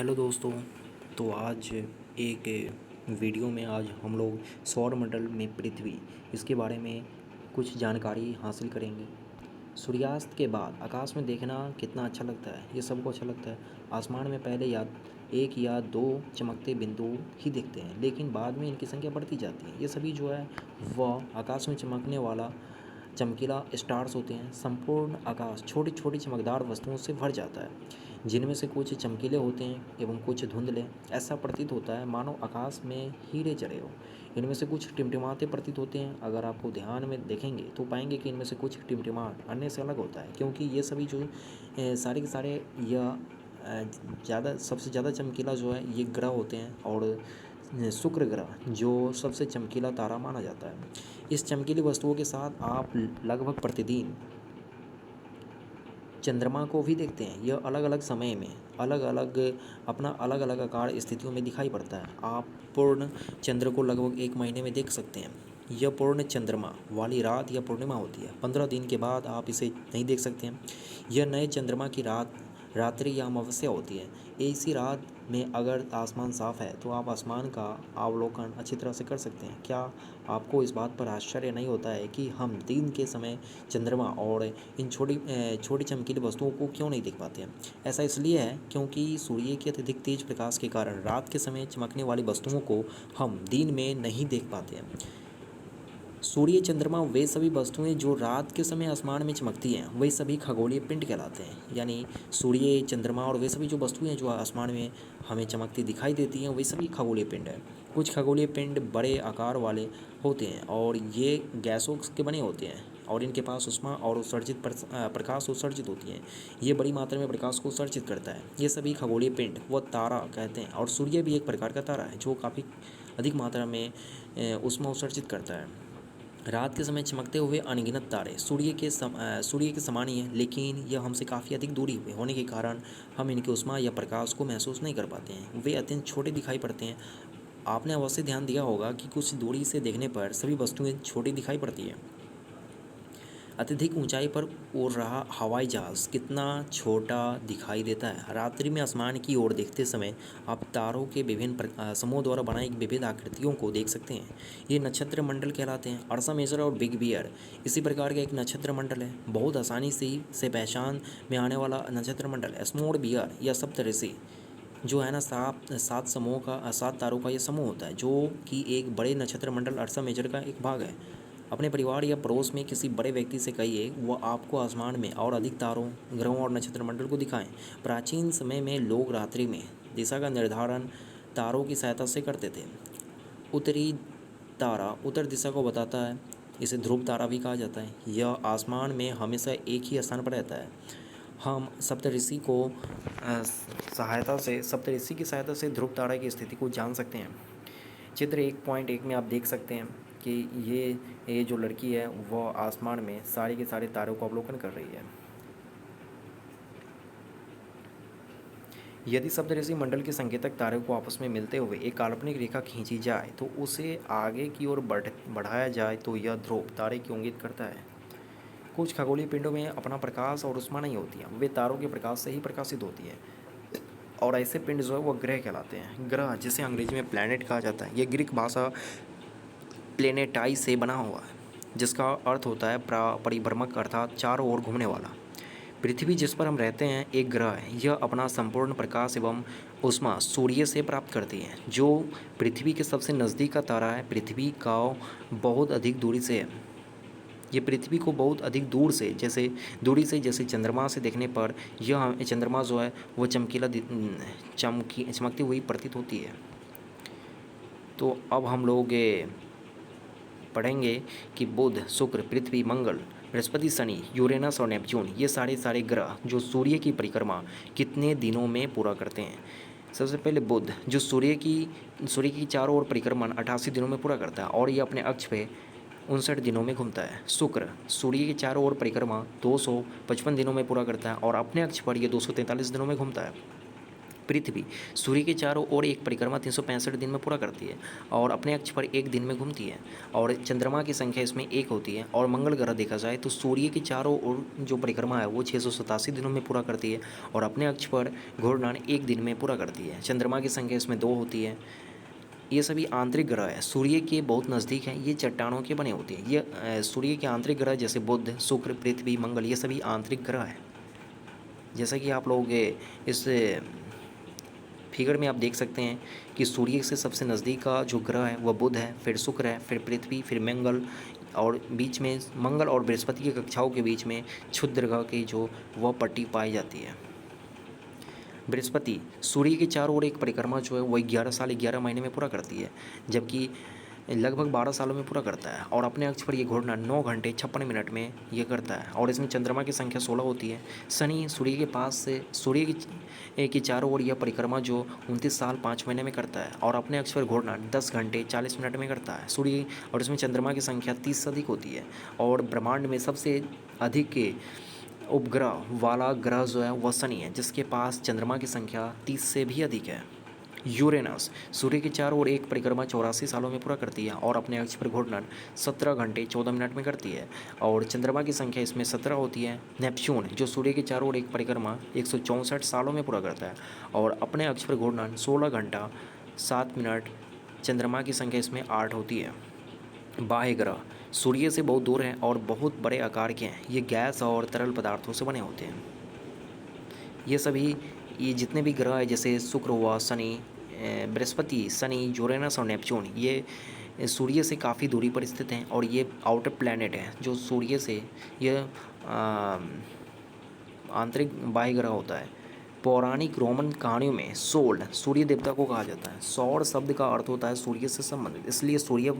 Hello दोस्तों। तो आज एक वीडियो में आज हम लोग सौरमंडल में पृथ्वी इसके बारे में कुछ जानकारी हासिल करेंगे। सूर्यास्त के बाद आकाश में देखना कितना अच्छा लगता है, ये सबको अच्छा लगता है। आसमान में पहले या एक या दो चमकते बिंदु ही दिखते हैं, लेकिन बाद में इनकी संख्या बढ़ती जाती है। ये सभी जो है वह आकाश में चमकने वाला चमकीला स्टार्स होते हैं। संपूर्ण आकाश छोटी छोटी चमकदार वस्तुओं से भर जाता है, जिनमें से कुछ चमकीले होते हैं एवं कुछ धुंधले। ऐसा प्रतीत होता है मानो आकाश में हीरे जड़े हो। इनमें से कुछ टिमटिमाते प्रतीत होते हैं। अगर आपको ध्यान में देखेंगे तो पाएंगे कि इनमें से कुछ टिमटिमाट अन्य से अलग होता है, क्योंकि ये सभी जो सारे के सारे यह ज़्यादा सबसे ज़्यादा चमकीला जो है ये ग्रह होते हैं। और शुक्र ग्रह जो सबसे चमकीला तारा माना जाता है। इस चमकीली वस्तुओं के साथ आप लगभग प्रतिदिन चंद्रमा को भी देखते हैं। यह अलग अलग समय में अलग अलग अपना अलग अलग आकार स्थितियों में दिखाई पड़ता है। आप पूर्ण चंद्र को लगभग एक महीने में देख सकते हैं। यह पूर्ण चंद्रमा वाली रात या पूर्णिमा होती है। 15 दिन के बाद आप इसे नहीं देख सकते हैं। यह नए चंद्रमा की रात्रि या अमावस्या होती है। ऐसी रात में अगर आसमान साफ है तो आप आसमान का अवलोकन अच्छी तरह से कर सकते हैं। क्या आपको इस बात पर आश्चर्य नहीं होता है कि हम दिन के समय चंद्रमा और इन छोटी चमकीली वस्तुओं को क्यों नहीं देख पाते हैं? ऐसा इसलिए है क्योंकि सूर्य के अत्यधिक तेज प्रकाश के कारण रात के समय चमकने वाली वस्तुओं को हम दिन में नहीं देख पाते हैं। सूर्य चंद्रमा वे सभी वस्तुएं जो रात के समय आसमान में चमकती हैं, वे सभी खगोलीय पिंड कहलाते हैं। यानी सूर्य चंद्रमा और वे सभी जो वस्तुएं जो आसमान में हमें चमकती दिखाई देती हैं, वे सभी खगोलीय पिंड हैं। कुछ खगोलीय पिंड बड़े आकार वाले होते हैं और ये गैसों के बने होते हैं और इनके पास ऊष्मा और उत्सर्जित प्रकाश उत्सर्जित होती हैं। ये बड़ी मात्रा में प्रकाश को उत्सर्जित करता है। ये सभी खगोलीय पिंड वो तारा कहते हैं। और सूर्य भी एक प्रकार का तारा है जो काफ़ी अधिक मात्रा में ऊष्मा उत्सर्जित करता है। रात के समय चमकते हुए अनगिनत तारे सूर्य के समान ही हैं, लेकिन यह हमसे काफ़ी अधिक दूरी पे होने के कारण हम इनकी ऊष्मा या प्रकाश को महसूस नहीं कर पाते हैं। वे अत्यंत छोटे दिखाई पड़ते हैं। आपने अवश्य ध्यान दिया होगा कि कुछ दूरी से देखने पर सभी वस्तुएं छोटी दिखाई पड़ती हैं। अत्यधिक ऊंचाई पर उड़ रहा हवाई जहाज़ कितना छोटा दिखाई देता है। रात्रि में आसमान की ओर देखते समय आप तारों के विभिन्न समूह द्वारा बनाई गई विविध आकृतियों को देख सकते हैं। ये नक्षत्र मंडल कहलाते हैं। अर्सा मेजर और बिग बियर इसी प्रकार का एक नक्षत्र मंडल है। बहुत आसानी से पहचान में आने वाला नक्षत्र मंडल स्मॉल बियर या सप्तऋषि जो है ना, सात तारों का ये समूह होता है, जो कि एक बड़े नक्षत्र मंडल अर्सा मेजर का एक भाग है। अपने परिवार या पड़ोस में किसी बड़े व्यक्ति से कहिए वह आपको आसमान में और अधिक तारों, ग्रहों और नक्षत्र मंडल को दिखाएं। प्राचीन समय में लोग रात्रि में दिशा का निर्धारण तारों की सहायता से करते थे। उत्तरी तारा उत्तर दिशा को बताता है। इसे ध्रुव तारा भी कहा जाता है। यह आसमान में हमेशा एक ही स्थान पर रहता है। हम सप्तऋषि की सहायता से ध्रुव तारा की स्थिति को जान सकते हैं। चित्र 1.1 में आप देख सकते हैं कि ये जो लड़की है वह आसमान में सारे के सारे तारों को अवलोकन कर रही है। यदि सप्तऋषि मंडल के संकेतक तारों को आपस में मिलते हुए एक काल्पनिक रेखा खींची जाए तो उसे आगे की ओर बढ़ाया जाए तो यह ध्रुव तारे को इंगित करता है। कुछ खगोलीय पिंडों में अपना प्रकाश और ऊष्मा नहीं होती है, वे तारों के प्रकाश से ही प्रकाशित होती है। और ऐसे पिंड जो है वह ग्रह कहलाते हैं। ग्रह जिसे अंग्रेजी में प्लैनेट कहा जाता है, यह ग्रीक भाषा प्लेनेटाई से बना हुआ है, जिसका अर्थ होता है परिभ्रमक अर्थात चारों ओर घूमने वाला। पृथ्वी जिस पर हम रहते हैं एक ग्रह है। यह अपना संपूर्ण प्रकाश एवं ऊष्मा सूर्य से प्राप्त करती है, जो पृथ्वी के सबसे नज़दीक का तारा है। पृथ्वी का बहुत अधिक दूरी से है। ये पृथ्वी को बहुत अधिक जैसे चंद्रमा से देखने पर यह चंद्रमा जो है वो चमकती हुई प्रतीत होती है। तो अब हम लोग पढ़ेंगे कि बुध, शुक्र, पृथ्वी, मंगल, बृहस्पति, शनि, यूरेनस और नेपच्यून ये सारे ग्रह जो सूर्य की परिक्रमा कितने दिनों में पूरा करते हैं। सबसे पहले बुध जो सूर्य की चारों ओर परिक्रमण 88 दिनों में पूरा करता है और ये अपने अक्ष पे 59 दिनों में घूमता है। शुक्र सूर्य की चारों ओर परिक्रमा 255 दिनों में पूरा करता है और अपने अक्ष पर यह 243 दिनों में घूमता है। पृथ्वी सूर्य के चारों ओर एक परिक्रमा 365 दिन में पूरा करती है और अपने अक्ष पर एक दिन में घूमती है और चंद्रमा की संख्या इसमें एक होती है। और मंगल ग्रह देखा जाए तो सूर्य के चारों ओर जो परिक्रमा है वो 687 दिनों में पूरा करती है और अपने अक्ष पर घूर्णन एक दिन में पूरा करती है। चंद्रमा की संख्या इसमें 2 होती है। ये सभी आंतरिक ग्रह है, सूर्य के बहुत नज़दीक हैं, ये चट्टानों के बने होते हैं। ये सूर्य के आंतरिक ग्रह जैसे बुध, शुक्र, पृथ्वी, मंगल, ये सभी आंतरिक ग्रह हैं। जैसा कि आप लोग इस फिगर में आप देख सकते हैं कि सूर्य से सबसे नज़दीक का जो ग्रह है वह बुध है, फिर शुक्र है, फिर पृथ्वी, फिर मंगल, और बीच में मंगल और बृहस्पति की कक्षाओं के बीच में क्षुद्र ग्रह की जो वह पट्टी पाई जाती है। बृहस्पति सूर्य के चारों ओर एक परिक्रमा जो है वह 11 साल 11 महीने में पूरा करती है, जबकि लगभग 12 सालों में पूरा करता है और अपने अक्ष पर यह घूर्णन 9 घंटे 56 मिनट में यह करता है और इसमें चंद्रमा की संख्या 16 होती है। शनि सूर्य के पास से सूर्य की चारों ओर यह परिक्रमा जो 29 साल 5 महीने में करता है और अपने अक्ष पर घूर्णन 10 घंटे 40 मिनट में करता है सूर्य, और इसमें चंद्रमा की संख्या 30 से अधिक होती है। और ब्रह्मांड में सबसे अधिक उपग्रह वाला ग्रह जो है वह शनि है, जिसके पास चंद्रमा की संख्या 30 से भी अधिक है। यूरेनस सूर्य के चारों ओर एक परिक्रमा 84 सालों में पूरा करती है और अपने अक्ष पर घूर्णन 17 घंटे 14 मिनट में करती है और चंद्रमा की संख्या इसमें 17 होती है। नेपच्यून जो सूर्य के चारों ओर एक परिक्रमा 164 सालों में पूरा करता है और अपने अक्ष पर घूर्णन 16 घंटा 7 मिनट, चंद्रमा की संख्या इसमें 8 होती है। बाह्य ग्रह सूर्य से बहुत दूर हैं और बहुत बड़े आकार के हैं, ये गैस और तरल पदार्थों से बने होते हैं। ये जितने भी ग्रह हैं जैसे शुक्र हुआ, शनि, बृहस्पति, शनि, यूरेनस और नेपच्यून, ये सूर्य से काफ़ी दूरी पर स्थित हैं और ये आउटर प्लैनेट हैं जो सूर्य से यह आंतरिक बाह्य ग्रह होता है। पौराणिक रोमन कहानियों में सोल सूर्य देवता को कहा जाता है। सौर शब्द का अर्थ होता है सूर्य से संबंधित, इसलिए सूर्य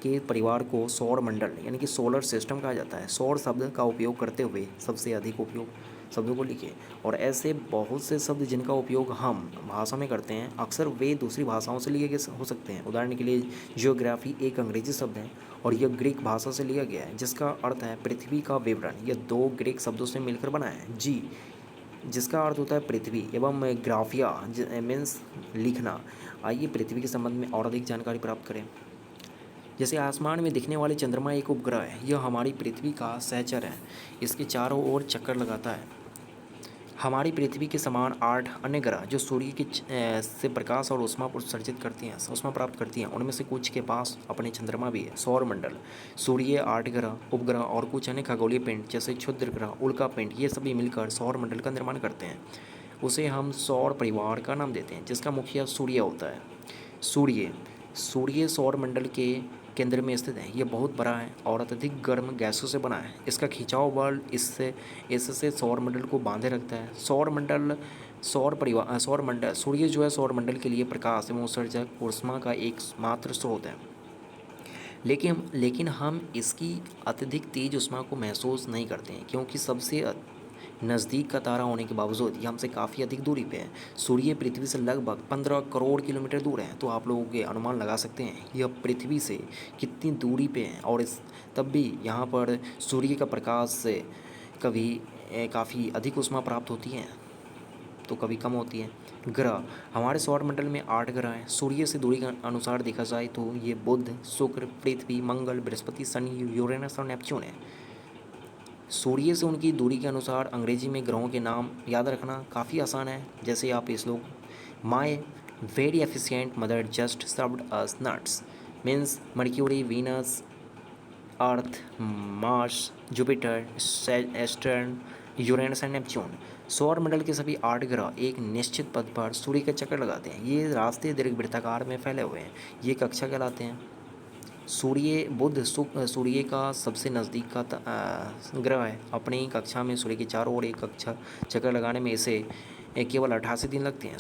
के परिवार को सौर मंडल यानी कि सोलर सिस्टम कहा जाता है। सौर शब्द का उपयोग करते हुए सबसे अधिक उपयोग शब्दों को लिखे, और ऐसे बहुत से शब्द जिनका उपयोग हम भाषा में करते हैं अक्सर वे दूसरी भाषाओं से लिए गए हो सकते हैं। उदाहरण के लिए जियोग्राफी एक अंग्रेजी शब्द है और यह ग्रीक भाषा से लिया गया है जिसका अर्थ है पृथ्वी का विवरण। यह 2 ग्रीक शब्दों से मिलकर बना है। जी जिसका अर्थ होता है पृथ्वी, एवं ग्राफिया मीन्स लिखना। आइए पृथ्वी के संबंध में और अधिक जानकारी प्राप्त करें। जैसे आसमान में दिखने वाले चंद्रमा एक उपग्रह है, यह हमारी पृथ्वी का सहचर है, इसके चारों ओर चक्कर लगाता है। हमारी पृथ्वी के समान 8 अन्य ग्रह जो सूर्य की से प्रकाश और ऊष्मा उत्सर्जित करती हैं, ऊष्मा प्राप्त करती हैं, उनमें से कुछ के पास अपने चंद्रमा भी है। सौर मंडल सूर्य, 8 ग्रह, उपग्रह और कुछ अन्य खगोलीय पिंड जैसे क्षुद्र ग्रह, उल्का पिंड, ये सभी मिलकर सौर मंडल का निर्माण करते हैं। उसे हम सौर परिवार का नाम देते हैं जिसका मुखिया सूर्य होता है। सूर्य सौर मंडल के केंद्र में स्थित है। यह बहुत बड़ा है और अत्यधिक गर्म गैसों से बना है। इसका खिंचाव बल इससे सौर मंडल को बांधे रखता है। सौर मंडल सूर्य जो है सौर मंडल के लिए प्रकाश एवं उत्सर्जक ऊष्मा का एक मात्र स्रोत है, लेकिन हम इसकी अत्यधिक तेज ऊष्मा को महसूस नहीं करते हैं क्योंकि सबसे नज़दीक का तारा होने के बावजूद यह हमसे काफ़ी अधिक दूरी पे है। सूर्य पृथ्वी से लगभग 15 करोड़ किलोमीटर दूर है, तो आप लोगों के अनुमान लगा सकते हैं यह पृथ्वी से कितनी दूरी पे है। और तब भी यहाँ पर सूर्य का प्रकाश से कभी काफ़ी अधिक ऊष्मा प्राप्त होती है तो कभी कम होती है। ग्रह हमारे सौरमंडल में 8 ग्रह हैं। सूर्य से दूरी के अनुसार देखा जाए तो ये बुध, शुक्र, पृथ्वी, मंगल, बृहस्पति, शनि, यूरेनस और नेपच्यून है। सूर्य से उनकी दूरी के अनुसार अंग्रेजी में ग्रहों के नाम याद रखना काफ़ी आसान है। जैसे आप इस लोग my very efficient mother just served us nuts means mercury, Venus, earth, Mars, Jupiter, Saturn, Uranus and Neptune. सौर मंडल के सभी 8 ग्रह एक निश्चित पथ पर सूर्य का चक्कर लगाते हैं। ये रास्ते दीर्घवृत्ताकार में फैले हुए हैं, ये कक्षा कहलाते हैं। सूर्य का सबसे नज़दीक का ग्रह है। अपनी कक्षा में सूर्य के चारों ओर एक कक्षा चक्कर लगाने में इसे केवल 88 दिन लगते हैं।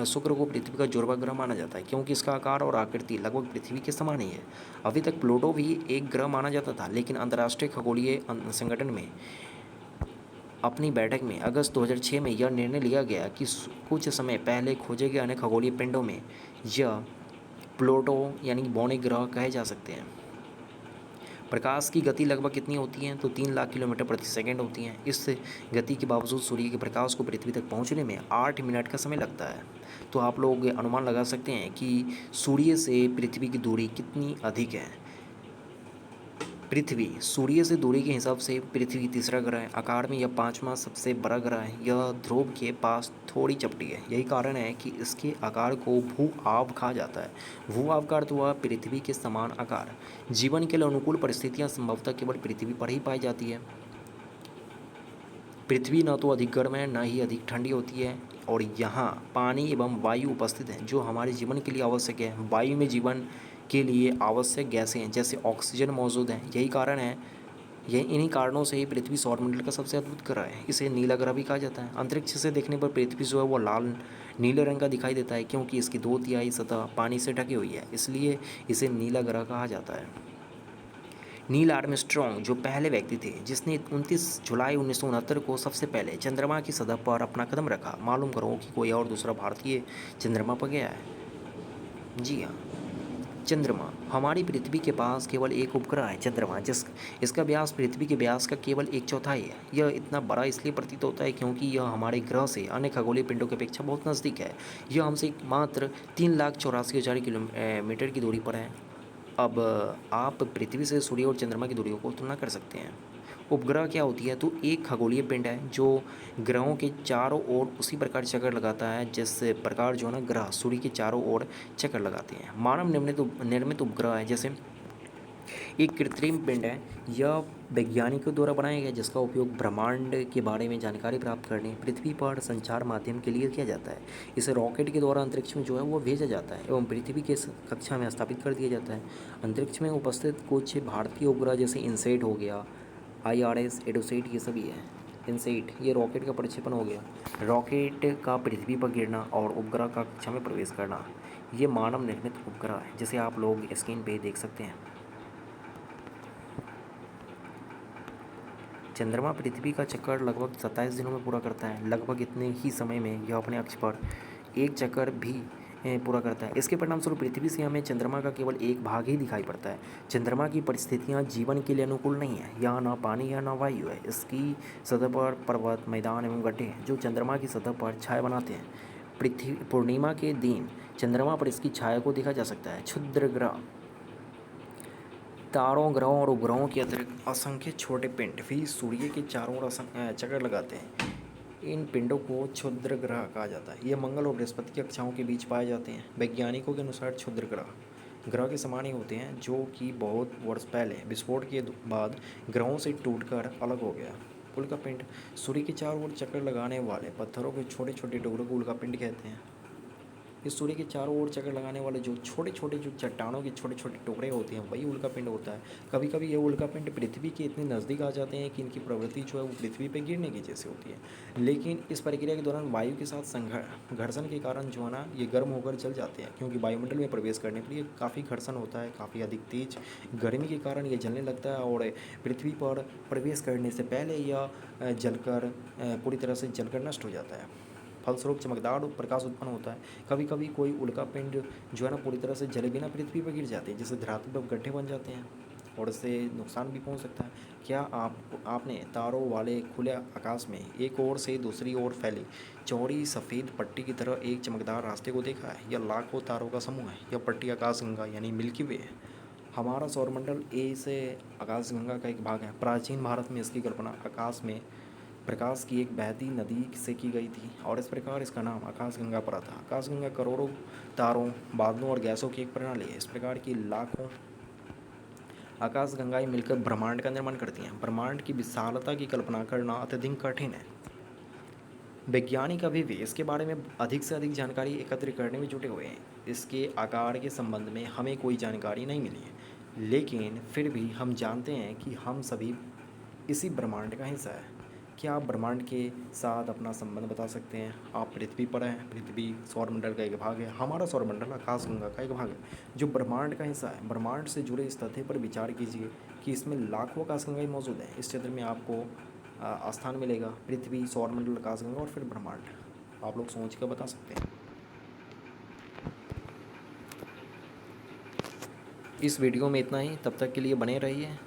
शुक्र को पृथ्वी का जुड़वा ग्रह माना जाता है क्योंकि इसका आकार और आकृति लगभग पृथ्वी के समान ही है। अभी तक प्लूटो भी एक ग्रह माना जाता था, लेकिन अंतर्राष्ट्रीय खगोलीय संगठन में अपनी बैठक में अगस्त 2006 में यह निर्णय लिया गया कि कुछ समय पहले खोजे गए अन्य खगोलीय पिंडों में यह प्लूटो यानी बौने ग्रह कहे जा सकते हैं। प्रकाश की गति लगभग कितनी होती है? तो 3 लाख किलोमीटर प्रति सेकंड होती है। इस गति के बावजूद सूर्य के प्रकाश को पृथ्वी तक पहुंचने में 8 मिनट का समय लगता है। तो आप लोग अनुमान लगा सकते हैं कि सूर्य से पृथ्वी की दूरी कितनी अधिक है। पृथ्वी सूर्य से दूरी के हिसाब से पृथ्वी तीसरा ग्रह है। आकार में यह पांचवा सबसे बड़ा ग्रह है। यह ध्रुव के पास थोड़ी चपटी है। यही कारण है कि इसके आकार को भू आव कहा जाता है। भू आव का अर्थ हुआ पृथ्वी के समान आकार। जीवन के लिए अनुकूल परिस्थितियां संभवतः केवल पृथ्वी पर ही पाई जाती है। पृथ्वी न तो अधिक गर्म है न ही अधिक ठंडी होती है और यहाँ पानी एवं वायु उपस्थित है जो हमारे जीवन के लिए आवश्यक है। वायु में जीवन के लिए आवश्यक गैसें हैं जैसे ऑक्सीजन मौजूद है। यही कारण है यही इन्हीं कारणों से ही पृथ्वी सौरमंडल का सबसे अद्भुत ग्रह है। इसे नीला ग्रह भी कहा जाता है। अंतरिक्ष से देखने पर पृथ्वी जो है वो लाल नीले रंग का दिखाई देता है क्योंकि इसकी 2/3 सतह पानी से ढकी हुई है, इसलिए इसे नीला ग्रह कहा जाता है। नील आर्मस्ट्रॉन्ग जो पहले व्यक्ति थे जिसने 29 जुलाई 1969 को सबसे पहले चंद्रमा की सतह पर अपना कदम रखा। मालूम करो कि कोई और दूसरा भारतीय चंद्रमा पर गया है? जी हाँ, चंद्रमा। हमारी पृथ्वी के पास केवल एक उपग्रह है चंद्रमा, इसका व्यास पृथ्वी के व्यास का केवल 1/4 है। यह इतना बड़ा इसलिए प्रतीत होता है क्योंकि यह हमारे ग्रह से अन्य खगोलीय पिंडों की अपेक्षा बहुत नज़दीक है। यह हमसे मात्र 3,84,000 किलोमीटर की दूरी पर है। अब आप पृथ्वी से सूर्य और चंद्रमा की दूरियों को तुलना कर सकते हैं। उपग्रह क्या होती है? तो एक खगोलीय पिंड है जो ग्रहों के चारों ओर उसी प्रकार चक्कर लगाता है जिस प्रकार जो है ना ग्रह सूर्य के चारों ओर चक्कर लगाते हैं। मानव निर्मित उपग्रह है जैसे एक कृत्रिम पिंड है। यह वैज्ञानिकों द्वारा बनाया गया जिसका उपयोग ब्रह्मांड के बारे में जानकारी प्राप्त करने पृथ्वी पर संचार माध्यम के लिए किया जाता है। इसे रॉकेट के द्वारा अंतरिक्ष में जो है वो भेजा जाता है एवं पृथ्वी के कक्षा में स्थापित कर दिया जाता है। अंतरिक्ष में उपस्थित कुछ भारतीय उपग्रह जैसे इनसेट हो गया, IRS, एडोसेट, ये सभी है। इनसेट ये रॉकेट का प्रक्षेपण हो गया। रॉकेट का पृथ्वी पर गिरना और उपग्रह का कक्षा में प्रवेश करना, ये मानव निर्मित उपग्रह है जिसे आप लोग स्क्रीन पे देख सकते हैं। चंद्रमा पृथ्वी का चक्कर लगभग 27 दिनों में पूरा करता है। लगभग इतने ही समय में यह अपने अक्ष पर एक चक्कर भी पूरा करता है। इसके परिणामस्वरूप पृथ्वी से हमें चंद्रमा का केवल एक भाग ही दिखाई पड़ता है। चंद्रमा की परिस्थितियाँ जीवन के लिए अनुकूल नहीं है। यहाँ ना पानी है ना वायु है। इसकी सतह पर पर्वत, मैदान एवं गड्ढे हैं जो चंद्रमा की सतह पर छाया बनाते हैं। पृथ्वी पूर्णिमा के दिन चंद्रमा पर इसकी छाया को देखा जा सकता है। क्षुद्र ग्रह, तारों, ग्रहों और उपग्रहों के अतिरिक्त असंख्य छोटे पिंड भी सूर्य के चारों ओर चक्कर लगाते हैं। इन पिंडों को क्षुद्र ग्रह कहा जाता है। ये मंगल और बृहस्पति की कक्षाओं के बीच पाए जाते हैं। वैज्ञानिकों के अनुसार क्षुद्र ग्रह के समान ही होते हैं जो कि बहुत वर्ष पहले विस्फोट के बाद ग्रहों से टूटकर अलग हो गया। उल्कापिंड सूर्य के चारों ओर चक्कर लगाने वाले पत्थरों के छोटे छोटे टुकड़ों को उल्कापिंड कहते हैं। इस सूर्य के चारों ओर चक्कर लगाने वाले जो छोटे छोटे जो चट्टानों के छोटे छोटे टुकड़े होते हैं वही उल्कापिंड होता है। कभी कभी ये उल्कापिंड पृथ्वी के इतने नज़दीक आ जाते हैं कि इनकी प्रवृत्ति जो है वो पृथ्वी पर गिरने की जैसे होती है। लेकिन इस प्रक्रिया के दौरान वायु के साथ घर्षण के कारण जो है ना ये गर्म होकर जल जाते हैं क्योंकि वायुमंडल में प्रवेश करने पर ये काफ़ी घर्षण होता है। काफ़ी अधिक तेज गर्मी के कारण ये जलने लगता है और पृथ्वी पर प्रवेश करने से पहले यह जलकर पूरी तरह से जलकर नष्ट हो जाता है। फलस्वरूप चमकदार प्रकाश उत्पन्न होता है। कभी कभी कोई उल्कापिंड जो है ना पूरी तरह से जले बिना पृथ्वी पर गिर जाते हैं जिससे धरातल पर गड्ढे बन जाते हैं और इससे नुकसान भी पहुंच सकता है। क्या आपने तारों वाले खुले आकाश में एक ओर से दूसरी ओर फैली चौड़ी सफ़ेद पट्टी की तरह एक चमकदार रास्ते को देखा है? यह लाखों तारों का समूह है। यह पट्टी आकाशगंगा यानी मिल्की वे है। हमारा सौरमंडल ए से आकाशगंगा का एक भाग है। प्राचीन भारत में इसकी कल्पना आकाश में प्रकाश की एक बहती नदी से की गई थी और इस प्रकार इसका नाम आकाशगंगा पड़ा था। आकाशगंगा करोड़ों तारों, बादलों और गैसों की एक प्रणाली है। इस प्रकार की लाखों आकाशगंगाएं मिलकर ब्रह्मांड का निर्माण करती हैं। ब्रह्मांड की विशालता की कल्पना करना अत्यधिक कठिन है। वैज्ञानिक अभी भी इसके बारे में अधिक से अधिक जानकारी एकत्र करने में जुटे हुए हैं। इसके आकार के संबंध में हमें कोई जानकारी नहीं मिली है, लेकिन फिर भी हम जानते हैं कि हम सभी इसी ब्रह्मांड का हिस्सा है। क्या आप ब्रह्मांड के साथ अपना संबंध बता सकते हैं? आप पृथ्वी पर हैं। पृथ्वी सौरमंडल का एक भाग है। हमारा सौरमंडल आकाशगंगा का एक भाग है जो ब्रह्मांड का हिस्सा है। ब्रह्मांड से जुड़े इस तथ्य पर विचार कीजिए कि इसमें लाखों आकाशगंगाएं मौजूद हैं। इस चित्र में आपको स्थान मिलेगा पृथ्वी, सौरमंडल, आकाशगंगा और फिर ब्रह्मांड। आप लोग सोच कर बता सकते हैं। इस वीडियो में इतना ही। तब तक के लिए बने रहिए।